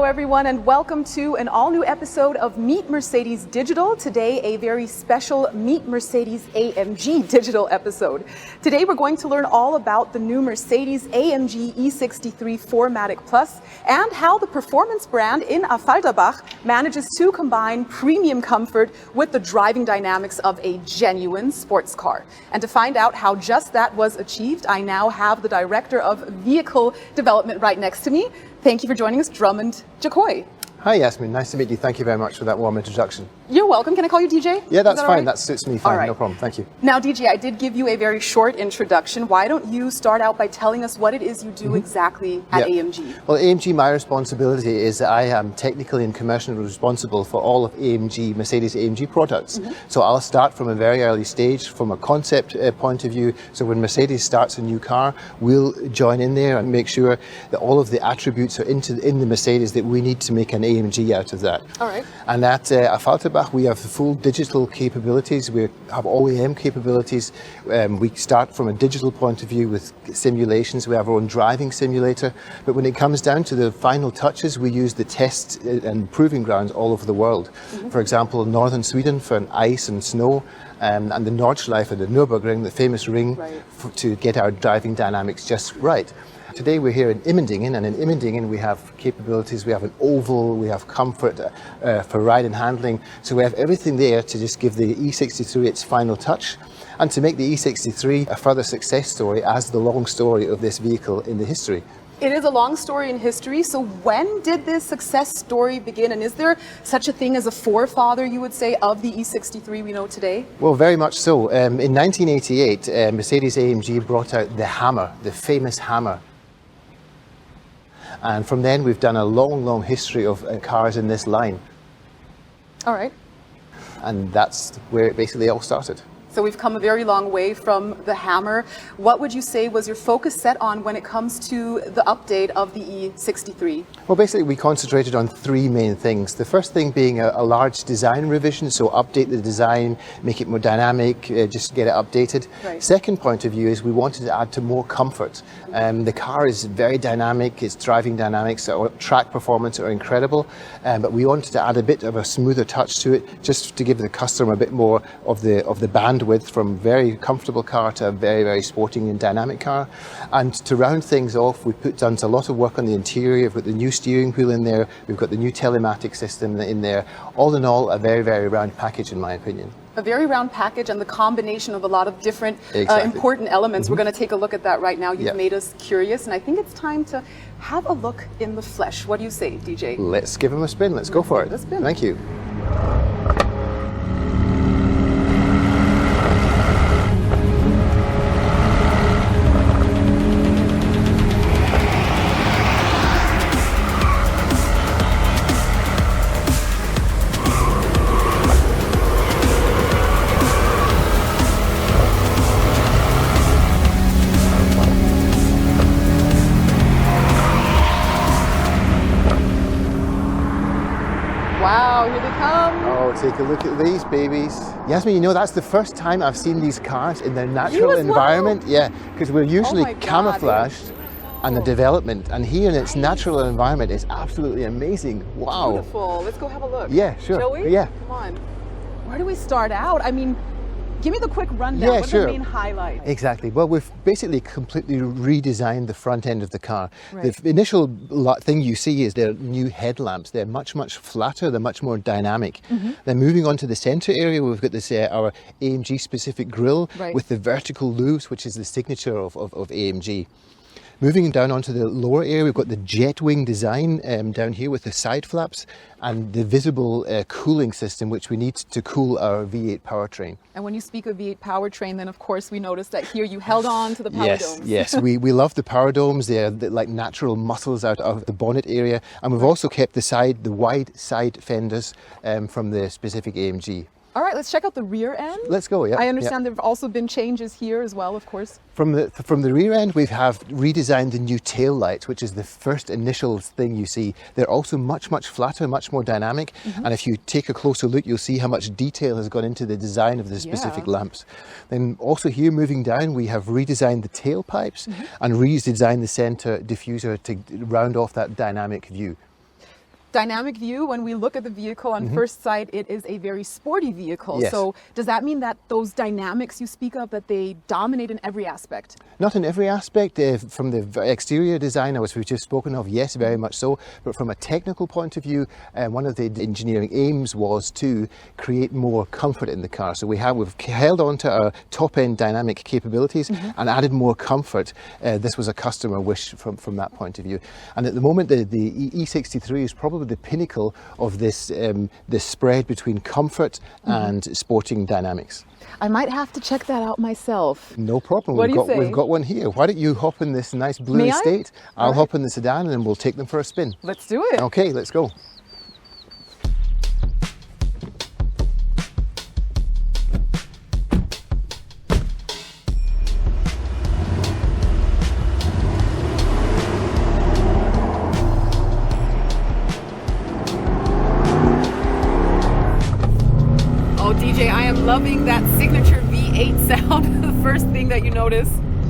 everyone, and welcome to an all-new episode of Meet Mercedes Digital. Today, a very special Meet Mercedes-AMG Digital episode. Today, we're going to learn all about the new Mercedes-AMG E63 4MATIC Plus and how the performance brand in Affalterbach manages to combine premium comfort with the driving dynamics of a genuine sports car. And to find out how just that was achieved, I now have the Director of Vehicle Development right next to me. Thank you for joining us, Drummond Jacoy. Hi Yasmin, nice to meet you. Thank you very much for that warm introduction. You're welcome. Can I call you DJ? Yeah, that's fine. Right? That suits me fine. Right. No problem. Thank you. Now, DJ, I did give you a very short introduction. Why don't you start out by telling us what it is you do exactly at AMG? Well, AMG, my responsibility is that I am technically and commercially responsible for all of AMG, Mercedes-AMG products. So I'll start from a very early stage, from a concept point of view. So when Mercedes starts a new car, we'll join in there and make sure that all of the attributes are in the Mercedes that we need to make an AMG out of that. All right. And at Affalterbach, we have full digital capabilities. We have OEM capabilities. We start from a digital point of view with simulations. We have our own driving simulator. But when it comes down to the final touches, we use the test and proving grounds all over the world. For example, northern Sweden for ice and snow, and the Nordschleife, the Nürburgring, the famous ring, to get our driving dynamics just right. Today we're here in Immendingen, and in Immendingen we have capabilities. We have an oval, we have comfort for ride and handling. So we have everything there to just give the E63 its final touch, and to make the E63 a further success story as the long story of this vehicle in the history. It is a long story in history. So when did this success story begin? And is there such a thing as a forefather, you would say, of the E63 we know today? Well, very much so. In 1988, Mercedes-AMG brought out the Hammer, the famous Hammer. And from then we've done a long, long history of cars in this line. All right. And that's where it basically all started. So we've come a very long way from the Hammer. What would you say was your focus set on when it comes to the update of the E63? Well, basically we concentrated on three main things. The first thing being a large design revision, so update the design, make it more dynamic, just get it updated. Right. Second point of view is we wanted to add to more comfort. The car is very dynamic, its driving dynamics, or track performance are incredible, but we wanted to add a bit of a smoother touch to it, just to give the customer a bit more of the bandwidth from very comfortable car to a very, very sporting and dynamic car. And to round things off, we've done a lot of work on the interior. We've got the new steering wheel in there, we've got the new telematic system in there. All in all, a very, very round package in my opinion. A very round package and the combination of a lot of different important elements. We're going to take a look at that right now. You've made us curious, and I think it's time to have a look in the flesh. What do you say, DJ? Let's give him a spin. Let's go for it. A spin. Thank you. Wow, here they come. Oh, take a look at these babies. Yasmin, you know, that's the first time I've seen these cars in their natural environment. Yeah, because we're usually camouflaged and the development, and here in its natural environment is absolutely amazing. Wow. Beautiful. Let's go have a look. Yeah, sure. Shall we? Yeah. Come on. Where do we start out? I mean, give me the quick rundown. Yeah, What's sure. the main highlight? Exactly. Well, we've basically completely redesigned the front end of the car. The initial thing you see is their new headlamps. They're much, much flatter. They're much more dynamic. Then moving on to the center area, we've got this our AMG specific grille with the vertical loops, which is the signature of AMG. Moving down onto the lower area, we've got the jet wing design down here with the side flaps and the visible cooling system, which we need to cool our V8 powertrain. And when you speak of V8 powertrain, then of course we noticed that here you held on to the power domes. Yes, we love the power domes. They're like natural muscles out of the bonnet area. And we've also kept the wide side fenders from the specific AMG. All right, let's check out the rear end. Let's go, yeah. I understand there have also been changes here as well, of course. From the rear end, we have redesigned the new tail lights, which is the first initial thing you see. They're also much, much flatter, much more dynamic. And if you take a closer look, you'll see how much detail has gone into the design of the specific lamps. Then also here, moving down, we have redesigned the tailpipes and redesigned the center diffuser to round off that dynamic view. dynamic view, when we look at the vehicle on first sight, it is a very sporty vehicle. Yes. So does that mean that those dynamics you speak of, that they dominate in every aspect? Not in every aspect. From the exterior design, as we've just spoken of, yes, very much so. But from a technical point of view, one of the engineering aims was to create more comfort in the car. So we've held on to our top-end dynamic capabilities and added more comfort. This was a customer wish from that point of view. And at the moment, the E63 is probably the pinnacle of this spread between comfort and sporting dynamics. I might have to check that out myself. No problem. What do you say? We've got one here. Why don't you hop in this nice blue May I? Estate? I'll All right. hop in the sedan and then we'll take them for a spin. Let's do it. Okay, let's go. Oh, DJ, I am loving that signature V8 sound. The first thing that you notice.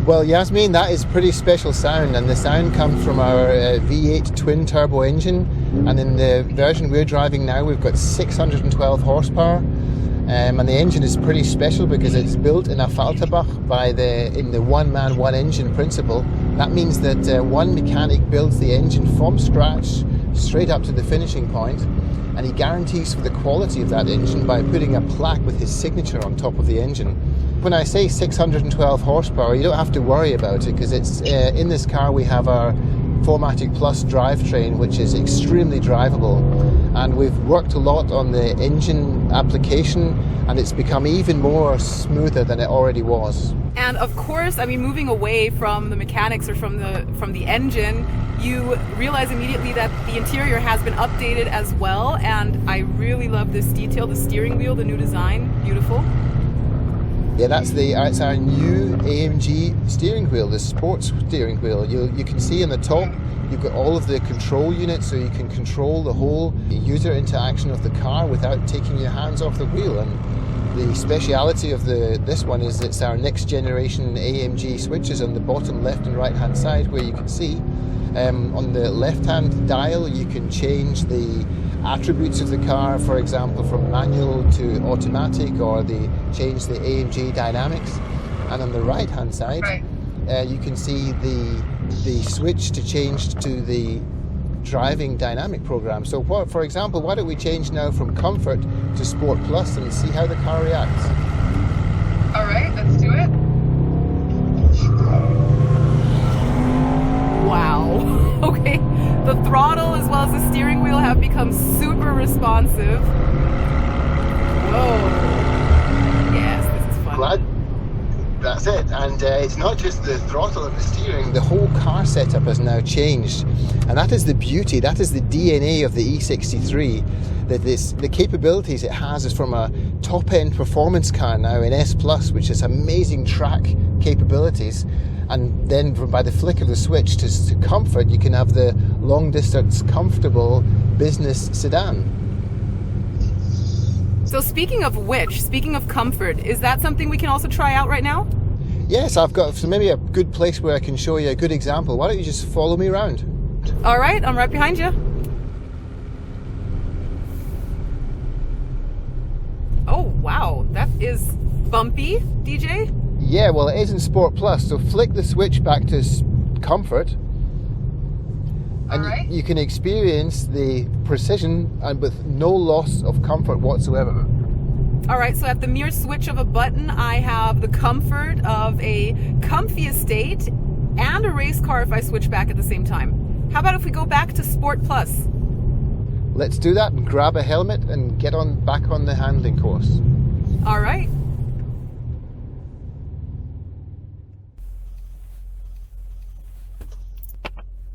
Well, Yasmin, that is pretty special sound, and the sound comes from our V8 twin turbo engine. And in the version we're driving now, we've got 612 horsepower. And the engine is pretty special because it's built in a Falterbach in the one man, one engine principle. That means that one mechanic builds the engine from scratch straight up to the finishing point, and he guarantees for the quality of that engine by putting a plaque with his signature on top of the engine. When I say 612 horsepower, you don't have to worry about it, because it's in this car we have our 4MATIC Plus drivetrain, which is extremely drivable, and we've worked a lot on the engine application, and it's become even more smoother than it already was. And of course, I mean, moving away from the mechanics or from the engine, you realize immediately that the interior has been updated as well. And I really love this detail, the steering wheel, the new design, beautiful. Yeah, it's our new AMG steering wheel, the sports steering wheel. You can see in the top, you've got all of the control units, so you can control the whole user interaction of the car without taking your hands off the wheel. And the speciality of this one is it's our next generation AMG switches on the bottom left and right hand side, where you can see on the left hand dial you can change the attributes of the car, for example, from manual to automatic, or change the AMG dynamics. And on the right hand side, you can see the switch to change to the driving dynamic program. So for example, why don't we change now from Comfort to Sport Plus and see how the car reacts? All right, let's do it. Wow. Okay, the throttle as well as the steering wheel have become super responsive. Whoa. Yes, this is fun. Glad. That's it. And it's not just the throttle and the steering, the whole car setup has now changed. And that is the beauty, that is the DNA of the E63, that the capabilities it has is from a top-end performance car now in S+, which has amazing track capabilities. And then by the flick of the switch to comfort, you can have the long-distance, comfortable business sedan. So speaking of comfort, is that something we can also try out right now? Yes, I've got maybe a good place where I can show you a good example. Why don't you just follow me around? All right, I'm right behind you. Oh, wow, that is bumpy, DJ. Yeah, well, it is in Sport Plus, so flick the switch back to Comfort, and you can experience the precision and with no loss of comfort whatsoever. All right, so at the mere switch of a button, I have the comfort of a comfy estate and a race car if I switch back at the same time. How about if we go back to Sport Plus? Let's do that and grab a helmet and get back on the handling course. All right.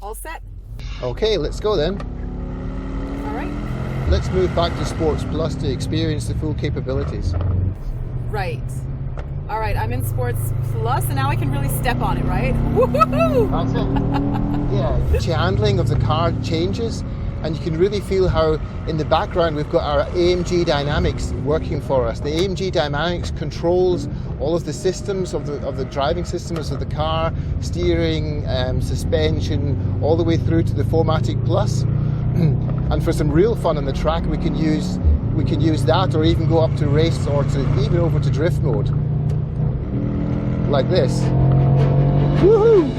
All set. Okay, let's go then. All right. Let's move back to Sports Plus to experience the full capabilities. Right. All right, I'm in Sports Plus, and now I can really step on it, right? Woohoo! That's it. Yeah, the handling of the car changes, and you can really feel how in the background we've got our AMG Dynamics working for us. The AMG Dynamics controls all of the systems of the driving systems of the car, steering, suspension, all the way through to the 4MATIC Plus. And for some real fun on the track, we can use that, or even go up to race, or to even over to drift mode, like this. Woohoo!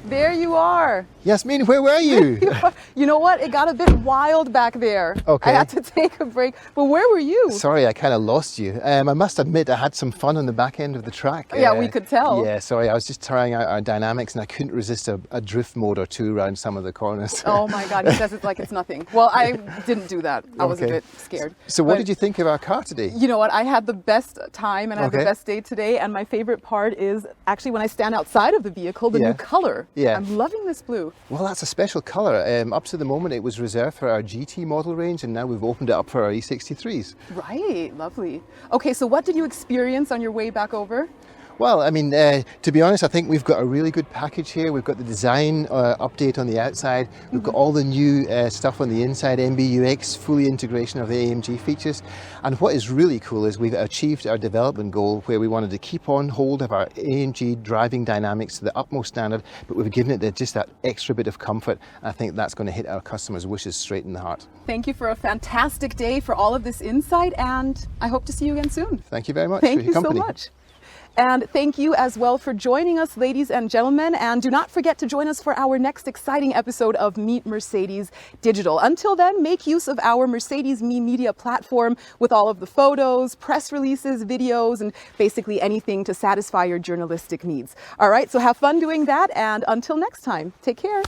There you are. Yasmin, where were you? You know what? It got a bit wild back there. Okay. I had to take a break. But where were you? Sorry, I kind of lost you. I must admit, I had some fun on the back end of the track. Yeah, we could tell. Yeah, sorry, I was just trying out our dynamics and I couldn't resist a drift mode or two around some of the corners. Oh my God, he says it's like it's nothing. Well, I didn't do that. I was a bit scared. So what did you think of our car today? You know what? I had the best time and I had the best day today. And my favorite part is actually when I stand outside of the vehicle, the new color. Yeah. I'm loving this blue. Well, that's a special colour. Up to the moment, it was reserved for our GT model range, and now we've opened it up for our E63s. Right, lovely. Okay, so what did you experience on your way back over? Well, I mean, to be honest, I think we've got a really good package here. We've got the design update on the outside. We've got all the new stuff on the inside, MBUX, fully integration of the AMG features. And what is really cool is we've achieved our development goal where we wanted to keep on hold of our AMG driving dynamics to the utmost standard, but we've given it just that extra bit of comfort. I think that's going to hit our customers' wishes straight in the heart. Thank you for a fantastic day, for all of this insight, and I hope to see you again soon. Thank you very much for your company. Thank you so much. And thank you as well for joining us, ladies and gentlemen. And do not forget to join us for our next exciting episode of Meet Mercedes Digital. Until then, make use of our Mercedes Me Media platform with all of the photos, press releases, videos, and basically anything to satisfy your journalistic needs. All right, so have fun doing that. And until next time, take care.